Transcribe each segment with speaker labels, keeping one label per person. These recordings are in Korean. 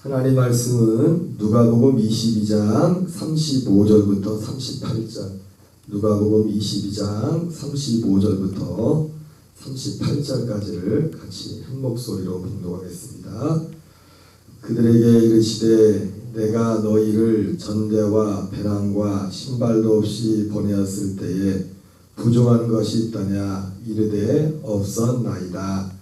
Speaker 1: 하나님 말씀은 누가복음 22장 35절부터 38절, 누가복음 22장 35절부터 38절까지를 같이 한 목소리로 봉독하겠습니다. 그들에게 이르시되 내가 너희를 전대와 배낭과 신발도 없이 보내었을 때에 부족한 것이 있더냐 이르되 없었나이다.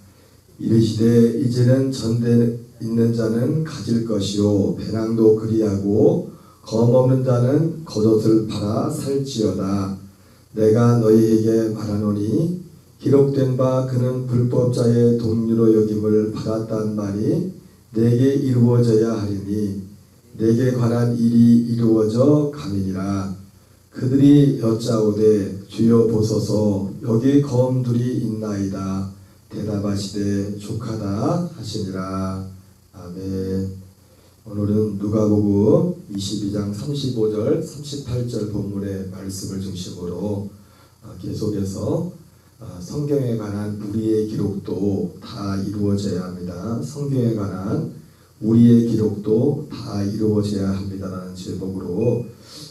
Speaker 1: 이르시되 이제는 전대 있는 자는 가질 것이요 배낭도 그리하고 검 없는 자는 겉옷을 팔아 살지어다. 내가 너희에게 말하노니 기록된 바 그는 불법자의 동류로 여김을 받았단 말이 내게 이루어져야 하리니 내게 관한 일이 이루어져 가니니라. 그들이 여짜오되 주여 보소서 여기 검둘이 있나이다. 대답하시되 족하다 하시니라. 아멘. 오늘은 누가복음 22장 35절 38절 본문의 말씀을 중심으로 계속해서 성경에 관한 우리의 기록도 다 이루어져야 합니다. 성경에 관한 우리의 기록도 다 이루어져야 합니다라는 제목으로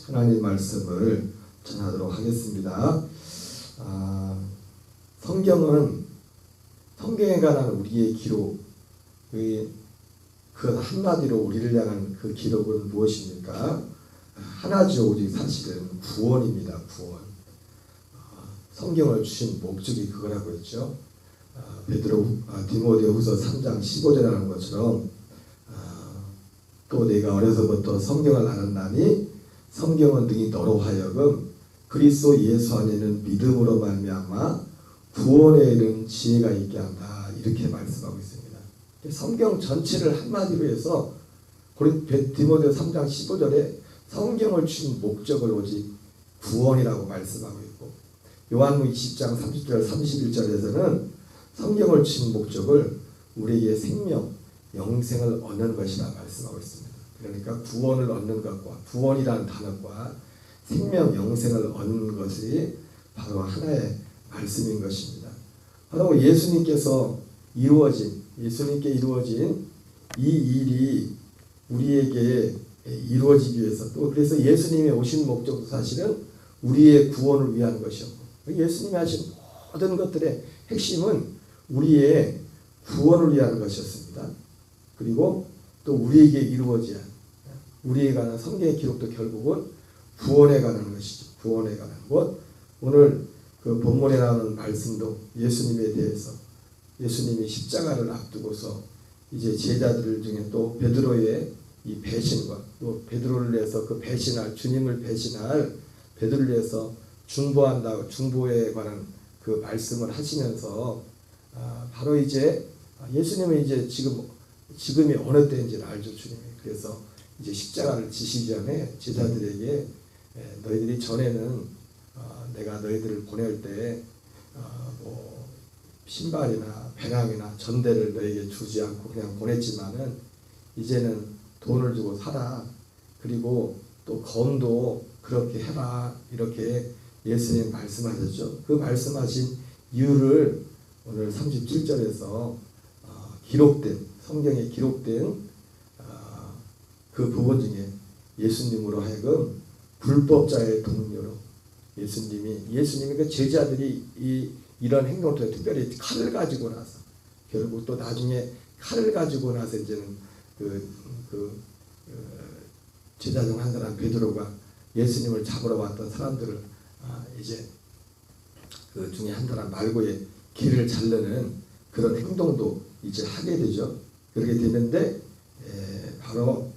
Speaker 1: 하나님 말씀을 전하도록 하겠습니다. 성경에 관한 우리의 기록, 그 한마디로 우리를 향한 그 기록은 무엇입니까? 하나죠. 오직 사실은 구원입니다. 구원. 성경을 주신 목적이 그거라고 했죠. 디모데후서 3장 15절에 하는 것처럼 또 내가 어려서부터 성경을 알았나니 성경은 능히 너로 하여금 그리스도 예수 안에는 믿음으로 말미암아 구원에 이른 지혜가 있게 한다. 이렇게 말씀하고 있습니다. 성경 전체를 한마디로 해서 디모데 3장 15절에 성경을 주신 목적을 오직 구원이라고 말씀하고 있고 요한복음 20장 30절 31절에서는 성경을 주신 목적을 우리에게 생명, 영생을 얻는 것이라 말씀하고 있습니다. 그러니까 구원을 얻는 것과 구원이라는 단어과 생명, 영생을 얻는 것이 바로 하나의 말씀인 것입니다. 바로 예수님께 이루어진 이 일이 우리에게 이루어지기 위해서 또 그래서 예수님이 오신 목적도 사실은 우리의 구원을 위한 것이었고 예수님이 하신 모든 것들의 핵심은 우리의 구원을 위한 것이었습니다. 그리고 또 우리에게 이루어져야 우리에 관한 성경의 기록도 결국은 구원에 관한 것이죠. 구원에 관한 것. 오늘 그 본문에 나오는 말씀도 예수님에 대해서 예수님이 십자가를 앞두고서 이제 제자들 중에 또 베드로의 이 배신과 또 베드로를 위해서 그 배신할 주님을 배신할 베드로를 위해서 중보에 관한 그 말씀을 하시면서 바로 이제 예수님은 이제 지금이 어느 때인지를 알죠. 주님이. 그래서 이제 십자가를 지시기 전에 제자들에게 너희들이 전에는 내가 너희들을 보낼 때 뭐 신발이나 배낭이나 전대를 너에게 주지 않고 그냥 보냈지만은 이제는 돈을 주고 사라. 그리고 또 검도 그렇게 해라. 이렇게 예수님 말씀하셨죠. 그 말씀하신 이유를 오늘 37절에서 성경에 기록된 그 부분 중에 예수님으로 하여금 불법자의 동료로 예수님이 그 제자들이 이런 행동을 통해 특별히 칼을 가지고 나서 결국 또 나중에 칼을 가지고 나서 이제는 제자 중 한 사람 베드로가 예수님을 잡으러 왔던 사람들을 이제 그 중에 한 사람 말고의 길을 자르는 그런 행동도 이제 하게 되죠. 그렇게 되는데 바로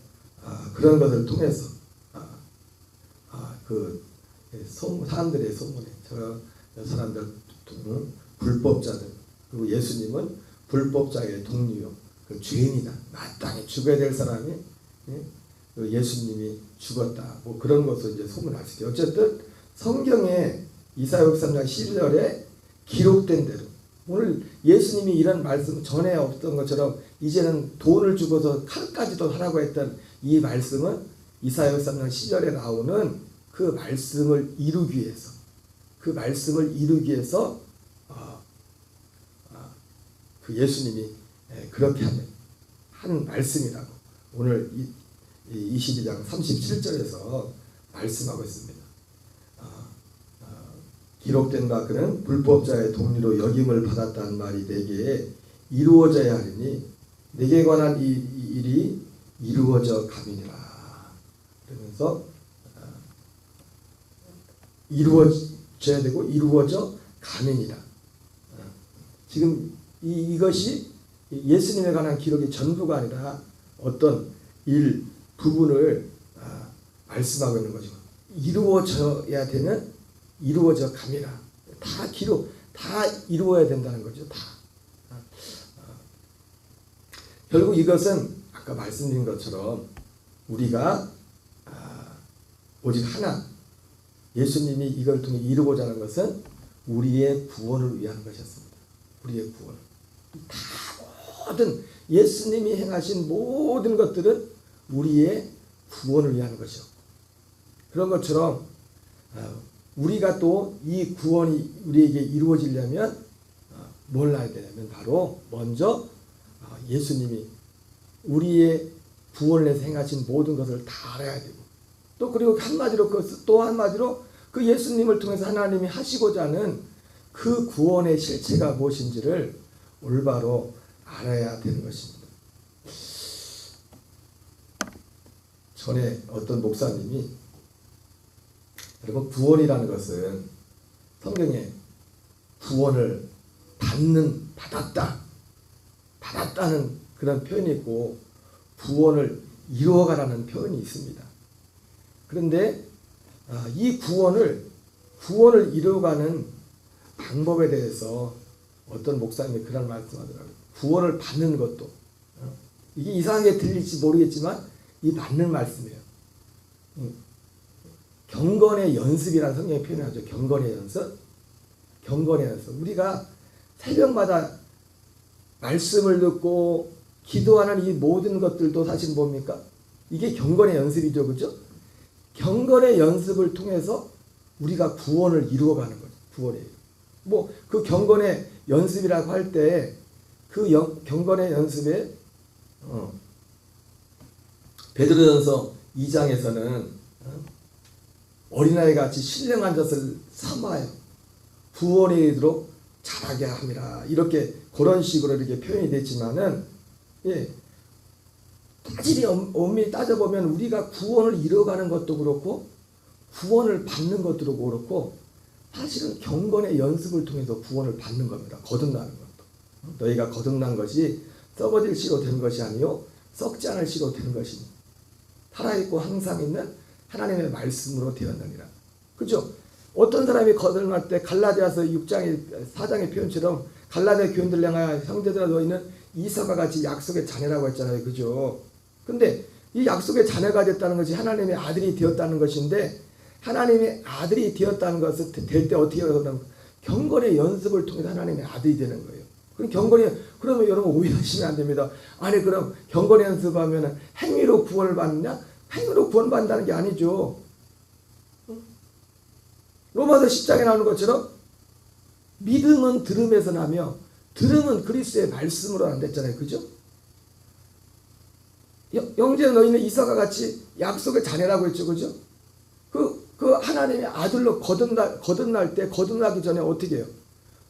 Speaker 1: 그런 것을 통해서 사람들의 소문에 저 사람들 불법자들 그리고 예수님은 불법자의 동료요 그 죄인이다 마땅히 죽어야 될 사람이 예수님이 죽었다 뭐 그런 것을 이제 소문났을 때 어쨌든 성경에 이사야 63장 12절에 기록된 대로 오늘 예수님이 이런 말씀 전에 없던 것처럼 이제는 돈을 주고서 칼까지도 하라고 했던 이 말씀은 이사야 63장 12절에 나오는 그 말씀을 이루기 위해서 그 예수님이 그렇게 한 말씀이라고 오늘 22장 37절에서 말씀하고 있습니다. 기록된 바 그는 불법자의 동리로 역임을 받았다는 말이 내게 이루어져야 하리니 내게 관한 이 일이 이루어져 가미니라. 그러면서 이루어져야 되고 이루어져 가미니라. 지금 이것이 예수님에 관한 기록이 전부가 아니라 어떤 일 부분을 말씀하고 있는 거죠. 이루어져야 되는 이루어져 가미라. 다 기록, 다 이루어야 된다는 거죠. 다. 결국 이것은 아까 말씀드린 것처럼 우리가 오직 하나, 예수님이 이걸 통해 이루고자 하는 것은 우리의 구원을 위한 것이었습니다. 우리의 구원. 다 모든 예수님이 행하신 모든 것들은 우리의 구원을 위한 것이었고, 그런 것처럼 우리가 또 이 구원이 우리에게 이루어지려면 뭘 알아야 되냐면 바로 먼저 예수님이 우리의 구원을 위해서 행하신 모든 것을 다 알아야 되고, 또 그리고 한마디로 그 예수님을 통해서 하나님이 하시고자 하는 그 구원의 실체가 무엇인지를 올바로 알아야 되는 것입니다. 전에 어떤 목사님이, 여러분, 구원이라는 것은 성경에 구원을 받았다는 그런 표현이 있고 구원을 이루어가라는 표현이 있습니다. 그런데 이 구원을 이루어가는 방법에 대해서 어떤 목사님이 그런 말씀하더라고요. 구원을 받는 것도, 이게 이상하게 들릴지 모르겠지만 이 맞는 말씀이에요. 경건의 연습이라는 성경이 표현하죠. 경건의 연습. 우리가 새벽마다 말씀을 듣고 기도하는 이 모든 것들도 사실 뭡니까? 이게 경건의 연습이죠. 그죠? 경건의 연습을 통해서 우리가 구원을 이루어가는 거죠. 구원이에요. 그 경건의 연습이라고 할 때 그 경건의 연습에 베드로전서 2장에서는 어린아이 같이 신령한 젖을 삼아요. 구원에 이르도록 자라게 함이라. 이렇게 그런 식으로 이렇게 표현이 됐지만은, 엄밀히 따져보면 우리가 구원을 이뤄가는 것도 그렇고 구원을 받는 것도 그렇고 사실은 경건의 연습을 통해서 구원을 받는 겁니다. 거듭나는 것도. 너희가 거듭난 것이 썩어질 씨로 된 것이 아니요 썩지 않을 씨로 된 것이니 살아있고 항상 있는 하나님의 말씀으로 되었느니라. 그렇죠? 어떤 사람이 거듭날 때 갈라디아서 4장의 표현처럼 갈라디아 교인들 향하여 형제들아 너희는 이삭과 같이 약속의 자녀라고 했잖아요. 그죠? 근데 이 약속의 자녀가 됐다는 것이 하나님의 아들이 되었다는 것인데, 하나님의 아들이 되었다는 것을 될 때 어떻게 하냐면 경건의 연습을 통해서 하나님의 아들이 되는 거예요. 그러면 여러분 오해하시면 안 됩니다. 아니 그럼 경건의 연습하면 행위로 구원을 받느냐? 행위로 구원받는다는 게 아니죠. 로마서 10장에 나오는 것처럼 믿음은 들음에서 나며 들음은 그리스도의 말씀으로 안 됐잖아요. 그죠? 형제 너희는 이삭과 같이 약속의 자녀라고 했죠. 그죠? 그 하나님의 아들로 거듭나기 전에 어떻게 해요?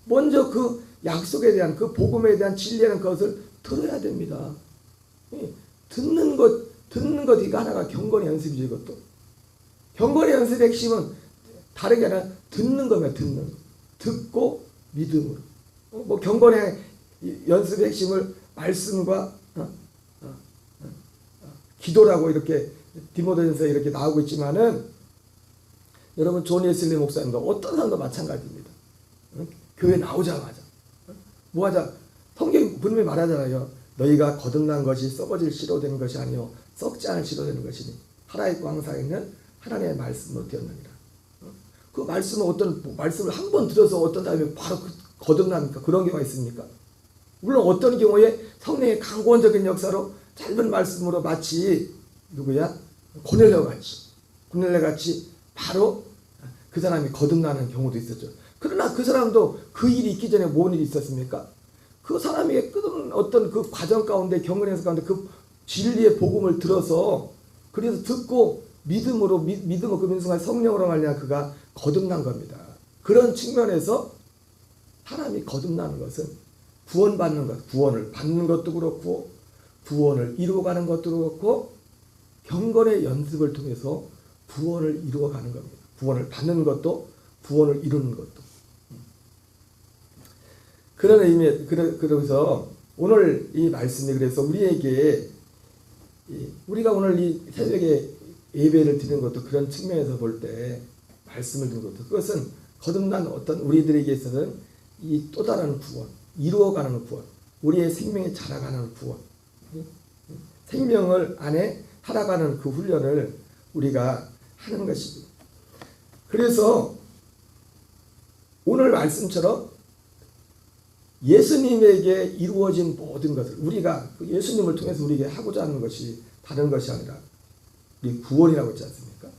Speaker 1: 먼저 그 약속에 대한, 그 복음에 대한 진리라는 것을 들어야 됩니다. 듣는 것 이거 하나가 경건의 연습이죠. 이것도 경건의 연습의 핵심은 다른 게 아니라 듣는 거면 듣고 믿음으로. 경건의 연습의 핵심을 말씀과 기도라고 이렇게 디모데전서에 이렇게 나오고 있지만은, 여러분 존 웨슬리 목사님도 어떤 사람도 마찬가지입니다. 교회 나오자마자 뭐하자? 성경이 분명히 말하잖아요. 너희가 거듭난 것이 썩어질 씨로 되는 것이 아니요 썩지 않을 씨로 되는 것이니 살아있고 항상 있는 하나님의 말씀으로 되었느니라. 그 말씀은 어떤 말씀을 한 번 들어서 어떤 사람이 바로 거듭납니까? 그런 경우가 있습니까? 물론 어떤 경우에 성령의 강권적인 역사로 짧은 말씀으로 마치 고넬료 같이 바로 그 사람이 거듭나는 경우도 있었죠. 그러나 그 사람도 그 일이 있기 전에 뭔 일이 있었습니까? 그 사람에게 어떤 그 과정 가운데, 경건의 가운데 그 진리의 복음을 들어서 그래서 듣고 믿음으로 그 민중한 성령으로 말미암아 그가 거듭난 겁니다. 그런 측면에서 사람이 거듭나는 것은 구원받는 것, 구원을 받는 것도 그렇고 구원을 이루어가는 것도 그렇고 경건의 연습을 통해서 구원을 이루어가는 겁니다. 구원을 받는 것도 구원을 이루는 것도. 그런 의미, 그래서 오늘 이 말씀이 그래서 우리에게 우리가 오늘 이 새벽에 예배를 드리는 것도 그런 측면에서 볼 때 말씀을 듣는 것도 그것은 거듭난 어떤 우리들에게 있어서는 이 또 다른 구원, 이루어가는 구원, 우리의 생명이 자라가는 구원, 생명을 안에 살아가는 그 훈련을 우리가 하는 것입니다. 그래서 오늘 말씀처럼 예수님에게 이루어진 모든 것을 우리가 예수님을 통해서 우리에게 하고자 하는 것이 다른 것이 아니라 우리 구원이라고 했지 않습니까?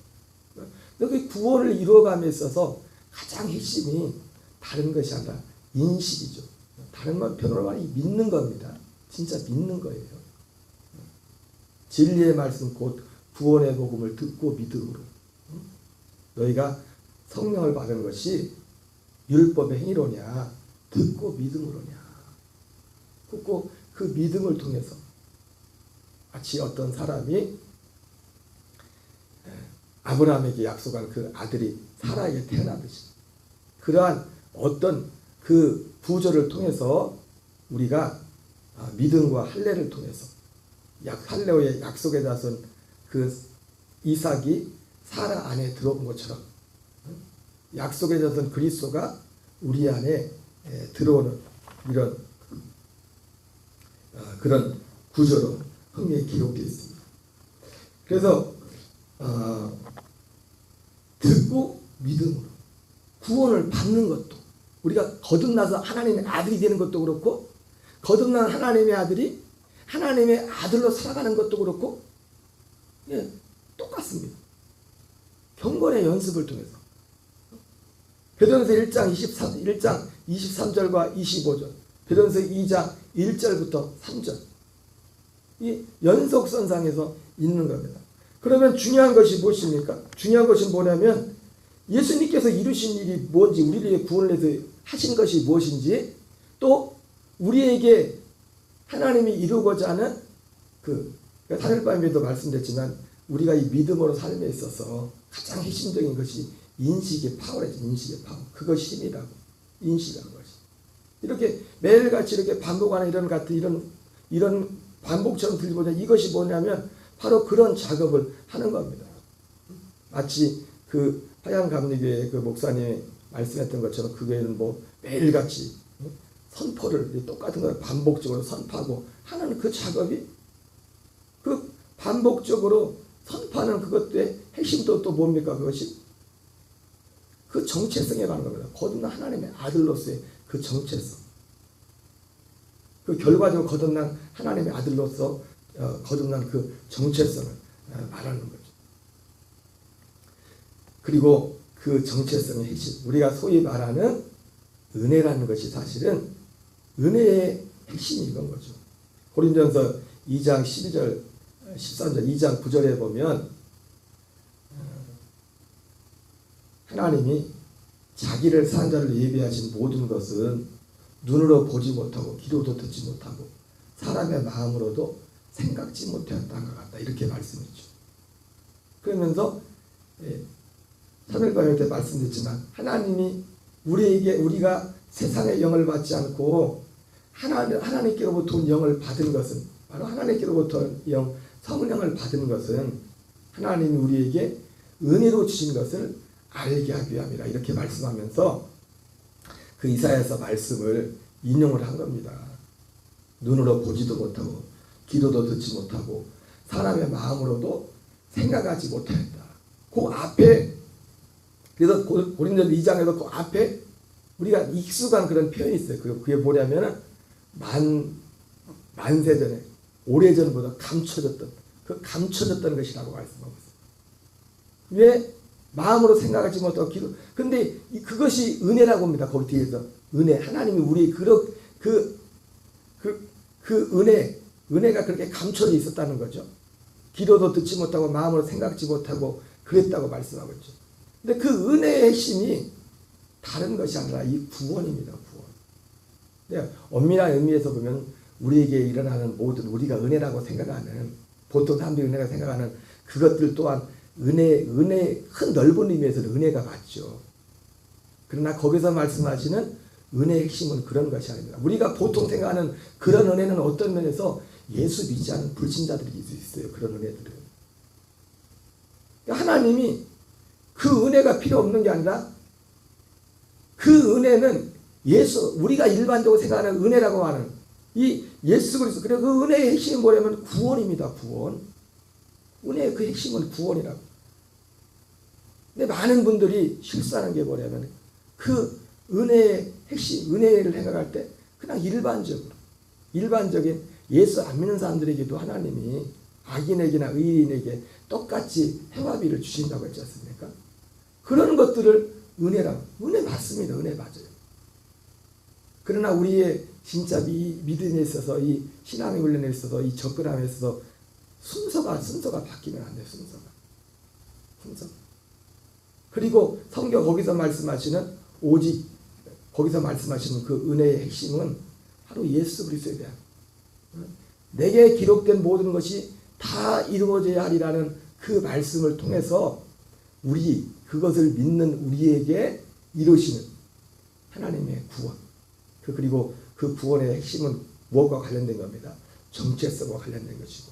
Speaker 1: 그 구원을 이루어감에 있어서 가장 핵심이 다른 것이 아니라 인식이죠. 다른 말 표현으로 말하면 믿는 겁니다. 진짜 믿는 거예요. 진리의 말씀 곧 구원의 복음을 듣고 믿음으로 너희가 성령을 받은 것이 율법의 행위로냐 듣고 믿음으로냐. 듣고 그 믿음을 통해서 마치 어떤 사람이 아브라함에게 약속한 그 아들이 사라에게 태어나듯이 그러한 어떤 그 구조를 통해서 우리가 믿음과 할례를 통해서 할례의 약속에 나선 그 이삭이 사라 안에 들어온 것처럼 약속에 나선 그리스도가 우리 안에 들어오는 이런 그런 구조로 성경에 기록되어 있습니다. 그래서 듣고 믿음으로 구원을 받는 것도 우리가 거듭나서 하나님의 아들이 되는 것도 그렇고 거듭난 하나님의 아들이 하나님의 아들로 살아가는 것도 그렇고 똑같습니다. 경건의 연습을 통해서 베드로전서 1장 23절과 25절 베드로전서 2장 1절부터 3절 이 연속선상에서 있는 겁니다. 그러면 중요한 것이 무엇입니까? 중요한 것이 뭐냐면 예수님께서 이루신 일이 뭔지 우리에게 구원을 해서 하신 것이 무엇인지 또 우리에게 하나님이 이루고자 하는 다른 밤에도 말씀드렸지만 우리가 이 믿음으로 삶에 있어서 가장 핵심적인 것이 인식의 파워래죠. 인식의 파워. 그것이 힘이라고. 인식하는 것이. 이렇게 매일같이 이렇게 반복하는 이런 반복처럼 들리보자 이것이 뭐냐면 바로 그런 작업을 하는 겁니다. 마치 그 화양감리교회 그 목사님이 말씀했던 것처럼 그 교회는 뭐 매일같이 선포를 똑같은 걸 반복적으로 선포하고 하는 그 작업이 그 반복적으로 선포하는 그것의 핵심도 또 뭡니까? 그것이 그 정체성에 관한 겁니다. 거듭난 하나님의 아들로서의 그 정체성. 그 결과적으로 거듭난 하나님의 아들로서 거듭난 그 정체성을 말하는 거죠. 그리고 그 정체성의 핵심, 우리가 소위 말하는 은혜라는 것이 사실은 은혜의 핵심이 이건 거죠. 고린도전서 2장 12절, 13절, 2장 9절에 보면 하나님이 자기를 산 자를 예비하신 모든 것은 눈으로 보지 못하고 귀로도 듣지 못하고 사람의 마음으로도 생각지 못하였다는 것 같다. 이렇게 말씀했죠. 그러면서 3일 밤에 때 말씀드렸지만 하나님이 우리가 세상의 영을 받지 않고 하나님께로부터 온 영을 받은 것은 바로 하나님께로부터 영 성령을 받은 것은 하나님이 우리에게 은혜로 주신 것을 알게 하기 위함이라 이렇게 말씀하면서 그 이사야서 말씀을 인용을 한 겁니다. 눈으로 보지도 못하고 귀로도 듣지 못하고 사람의 마음으로도 생각하지 못하였다. 그 앞에 그래서 고린도전서 2장에도 그 앞에 우리가 익숙한 그런 표현이 있어요. 그게 뭐냐면은 만세전에 오래전보다 감춰졌던 것이라고 말씀하고 있어요. 왜? 마음으로 생각하지 못하고 귀로. 근데 그것이 은혜라고 합니다. 거기 뒤에서 은혜. 하나님이 우리 그 은혜 은혜가 그렇게 감춰져 있었다는 거죠. 기도도 듣지 못하고 마음으로 생각지 못하고 그랬다고 말씀하고 있죠. 근데 그 은혜의 핵심이 다른 것이 아니라 이 구원입니다. 구원. 네, 엄밀한 의미에서 보면 우리에게 일어나는 모든 우리가 은혜라고 생각하는 보통 사람들이 은혜라고 생각하는 그것들 또한 은혜 큰 넓은 의미에서는 은혜가 맞죠. 그러나 거기서 말씀하시는 은혜의 핵심은 그런 것이 아닙니다. 우리가 보통 생각하는 그런 은혜는 어떤 면에서 예수 믿지 않는 불신자들이 있어요. 그런 은혜들은. 하나님이 그 은혜가 필요 없는 게 아니라 그 은혜는 우리가 일반적으로 생각하는 은혜라고 하는 이 예수 그리스도, 그리고 그 은혜의 핵심이 뭐냐면 구원입니다. 구원. 은혜의 그 핵심은 구원이라고. 근데 많은 분들이 실수하는 게 뭐냐면 그 은혜의 핵심, 은혜를 생각할 때 그냥 일반적인 예수 안 믿는 사람들에게도 하나님이 악인에게나 의인에게 똑같이 행화비를 주신다고 했지 않습니까? 그런 것들을 은혜 맞습니다. 은혜 맞아요. 그러나 우리의 진짜 믿음에 있어서 이 신앙의 훈련에 있어서 이 접근함에 있어서 순서가 바뀌면 안 돼요. 순서. 그리고 성경 거기서 말씀하시는 오직 거기서 말씀하시는 그 은혜의 핵심은 바로 예수 그리스도에 대한 내게 기록된 모든 것이 다 이루어져야 하리라는 그 말씀을 통해서 그것을 믿는 우리에게 이루시는 하나님의 구원. 그리고 그 구원의 핵심은 무엇과 관련된 겁니다. 정체성과 관련된 것이고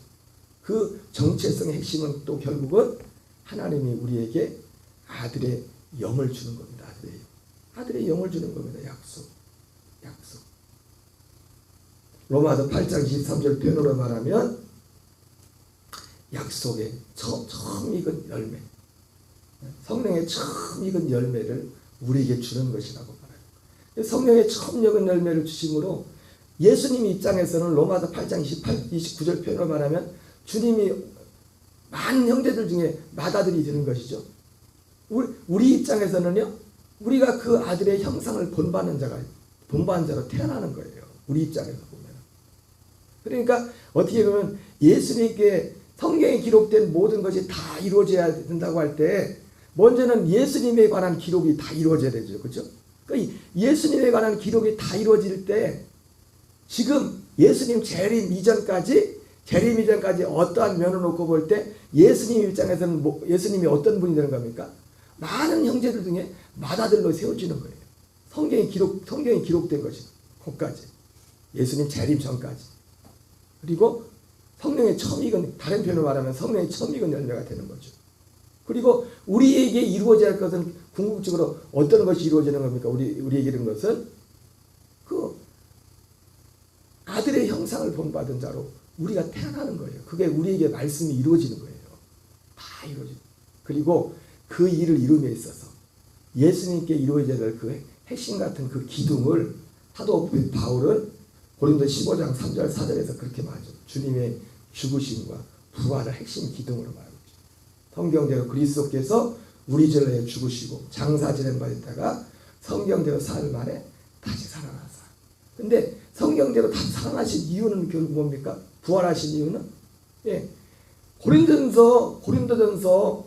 Speaker 1: 그 정체성의 핵심은 또 결국은 하나님이 우리에게 아들의 영을 주는 겁니다. 아들의 영을 주는 겁니다. 약속. 로마서 8장 23절 표현으로 말하면 약속의 처음 익은 열매, 성령의 처음 익은 열매를 우리에게 주는 것이라고 말해요. 성령의 처음 익은 열매를 주심으로 예수님 입장에서는 로마서 8장 29절 표현으로 말하면 주님이 많은 형제들 중에 맏아들이 되는 것이죠. 우리 입장에서는요, 우리가 그 아들의 형상을 본받는 자로 태어나는 거예요. 우리 입장에서 보면. 그러니까 어떻게 보면 예수님께 성경에 기록된 모든 것이 다 이루어져야 된다고 할 때 먼저는 예수님에 관한 기록이 다 이루어져야 되죠. 그렇죠? 그러니까 예수님에 관한 기록이 다 이루어질 때 지금 예수님 재림 이전까지 어떠한 면을 놓고 볼 때 예수님 입장에서는 예수님이 어떤 분이 되는 겁니까? 많은 형제들 중에 맏아들로 세워지는 거예요. 성경에 기록된 것이 거기까지. 예수님 재림 전까지. 그리고 성령의 처음 익은, 다른 표현으로 말하면 성령의 처음 익은 열매가 되는 거죠. 그리고 우리에게 이루어져야 할 것은 궁극적으로 어떤 것이 이루어지는 겁니까? 우리에게 이런 것은 그 아들의 형상을 본받은 자로 우리가 태어나는 거예요. 그게 우리에게 말씀이 이루어지는 거예요. 다 이루어지는. 그리고 그 일을 이룸에 있어서 예수님께 이루어져야 될 그 핵심 같은 그 기둥을 사도 바울은 고린도 15장 3절 4절에서 그렇게 말하죠. 주님의 죽으심과 부활을 핵심 기둥으로 말하고 있죠. 성경대로 그리스도께서 우리 전에 죽으시고 장사 지낸 바 있다가 성경대로 사흘 만에 다시 살아나사. 근데 성경대로 다시 살아나신 이유는 결국 뭡니까? 부활하신 이유는 고린도전서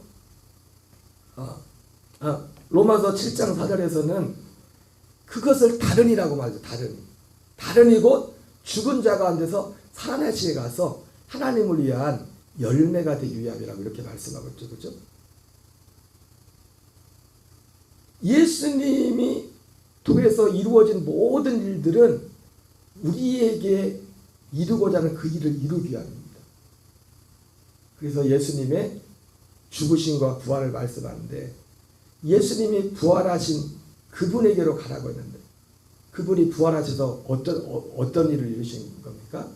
Speaker 1: 로마서 7장 4절에서는 그것을 다른이라고 말하죠. 다른이 곧 죽은 자 가운데서 살아나시에 가서 하나님을 위한 열매가 되기 위함이라고 이렇게 말씀하고 있죠. 그렇죠? 예수님이 통해서 이루어진 모든 일들은 우리에게 이루고자 하는 그 일을 이루기 위함입니다. 그래서 예수님의 죽으심과 부활을 말씀하는데 예수님이 부활하신 그분에게로 가라고 했는데 그분이 부활하셔서 어떤 일을 이루신 겁니까?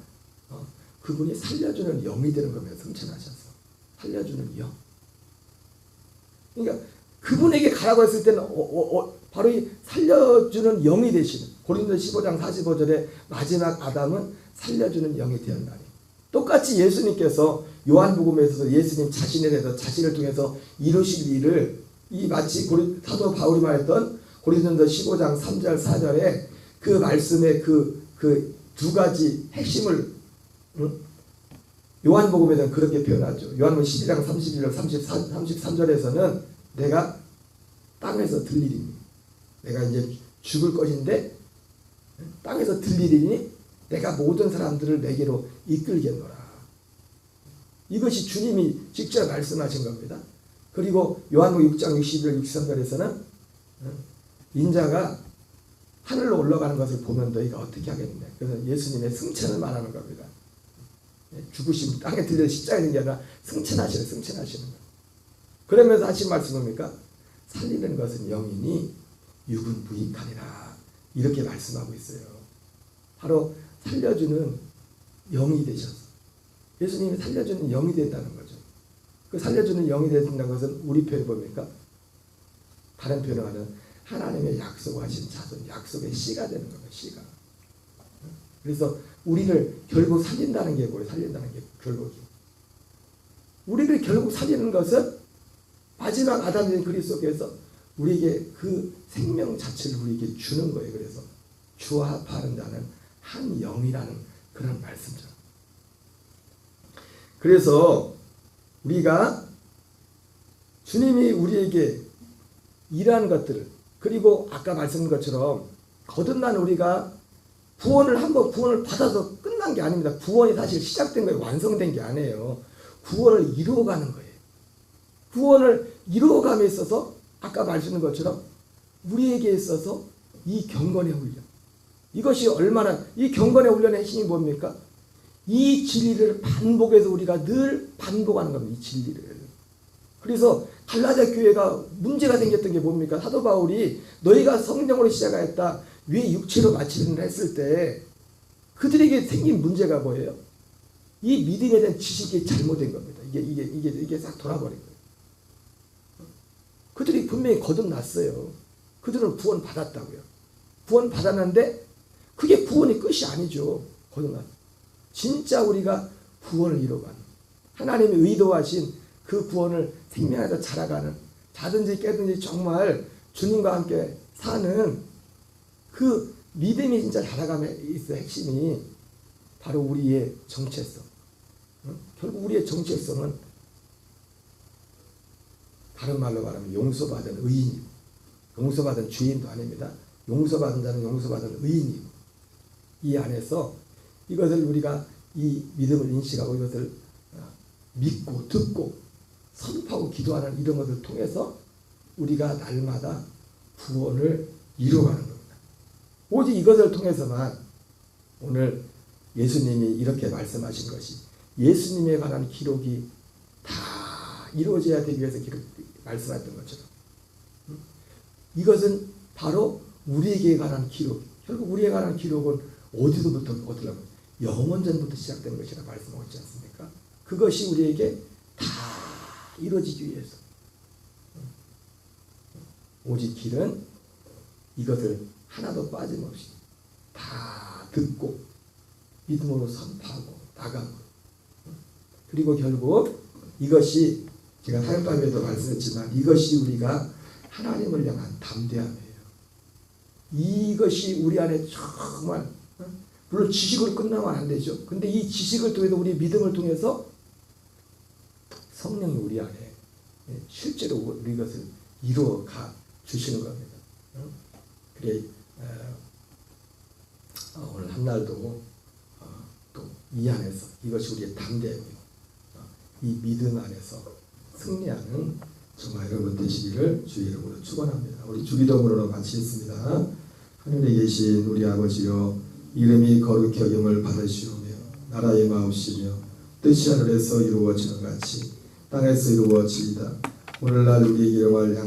Speaker 1: 그분이 살려주는 영이 되는 겁니다. 승천하셔서 살려주는 영. 그러니까 그분에게 가라고 했을 때는 바로 이 살려주는 영이 되시는 고린도 15장 45절에 마지막 아담은 살려주는 영이 되었나니 똑같이 예수님께서 요한복음에서 예수님 자신에 대해서 자신을 통해서 이루실 일을 이 마치 사도 바울이 말했던 고린도전서 15장 3절 4절에 그 말씀의 그 두 가지 핵심을 응? 요한복음에는 그렇게 표현하죠. 요한복음 12장 31절 33절에서는 내가 땅에서 들리리니, 내가 이제 죽을 것인데 땅에서 들리리니 내가 모든 사람들을 내게로 이끌겠노라. 이것이 주님이 직접 말씀하신 겁니다. 그리고 요한복음 6장 61절 63절에서는 인자가 하늘로 올라가는 것을 보면 너희가 어떻게 하겠느냐. 그래서 예수님의 승천을 말하는 겁니다. 죽으시면 땅에 들려 십자가에 있는 게 아니라 승천하시는 거예요. 그러면서 하신 말씀 뭡니까? 살리는 것은 영이니 육은 무익하니라. 이렇게 말씀하고 있어요. 바로 살려주는 영이 되셔서 예수님이 살려주는 영이 된다는 거죠. 그 살려주는 영이 된다는 것은 우리 표현이 뭡니까? 다른 표현을 하면 하나님의 약속하신 자손, 약속의 씨가 되는 거예요. 씨가. 그래서 우리를 결국 살린다는 게 뭐예요? 살린다는 게 결국이. 우리를 결국 살리는 것은 마지막 아담인 그리스도께서 우리에게 그 생명 자체를 우리에게 주는 거예요. 그래서 주와 합하는 자는 한 영이라는 그런 말씀이죠. 그래서 우리가 주님이 우리에게 일하는 것들을, 그리고 아까 말씀드린 것처럼 거듭난 우리가 구원을 받아서 끝난 게 아닙니다. 구원이 사실 시작된 거예요. 완성된 게 아니에요. 구원을 이루어가는 거예요. 구원을 이루어감에 있어서 아까 말씀드린 것처럼 우리에게 있어서 이 경건의 훈련, 이것이 얼마나, 이 경건의 훈련의 힘이 뭡니까? 이 진리를 반복해서 우리가 늘 반복하는 겁니다. 이 진리를. 그래서 갈라디아 교회가 문제가 생겼던 게 뭡니까? 사도 바울이 너희가 성령으로 시작하였다, 왜 육체로 마치는 했을 때 그들에게 생긴 문제가 뭐예요? 이 믿음에 대한 지식이 잘못된 겁니다. 이게 싹 돌아버린 거예요. 그들이 분명히 거듭났어요. 그들은 구원 받았다고요. 구원 받았는데 그게 구원의 끝이 아니죠. 거듭났어요. 진짜 우리가 구원을 이뤄가는, 하나님이 의도하신 그 구원을 생명에서 자라가는, 자든지 깨든지 정말 주님과 함께 사는 그 믿음이 진짜 자라감에 있어. 핵심이 바로 우리의 정체성. 결국 우리의 정체성은 다른 말로 말하면 용서받은 의인이고, 용서받은 죄인도 아닙니다. 용서받은 자는 용서받은 의인이고, 이 안에서 이것을 우리가 이 믿음을 인식하고 이것을 믿고 듣고 선포하고 기도하는 이런 것을 통해서 우리가 날마다 구원을 이루어가는 겁니다. 오직 이것을 통해서만 오늘 예수님이 이렇게 말씀하신 것이, 예수님에 관한 기록이 다 이루어져야 되기 위해서 말씀하셨던 것처럼 이것은 바로 우리에게 관한 기록, 결국 우리에 관한 기록은 어디서부터 얻으려고? 영원전부터 시작된 것이라 말씀하고 있지 않습니까? 그것이 우리에게 다 이루어지기 위해서 오직 길은 이것을 하나도 빠짐없이 다 듣고 믿음으로 선포하고 나가고, 그리고 결국 이것이 제가 사역방에도 말씀했지만 이것이 우리가 하나님을 향한 담대함이에요. 이것이 우리 안에 정말, 물론 지식으로 끝나면 안 되죠. 근데 이 지식을 통해서, 우리 믿음을 통해서 성령이 우리 안에 실제로 우리 것을 이루어가 주시는 겁니다. 그래 오늘 한날도 또 이 안에서 이것이 우리의 담대함이고 이 믿음 안에서 승리하는 정말 여러분 되시기를 주의 이름으로 축원합니다. 우리 주기도문으로 마치겠습니다. 하늘에 계신 우리 아버지여, 이름이 거룩히 여김을 받으시오며 나라의 마옵시며 뜻이 하늘에서 이루어지는 같이 땅에서 이루어지이다. 오늘날 우리에게 영할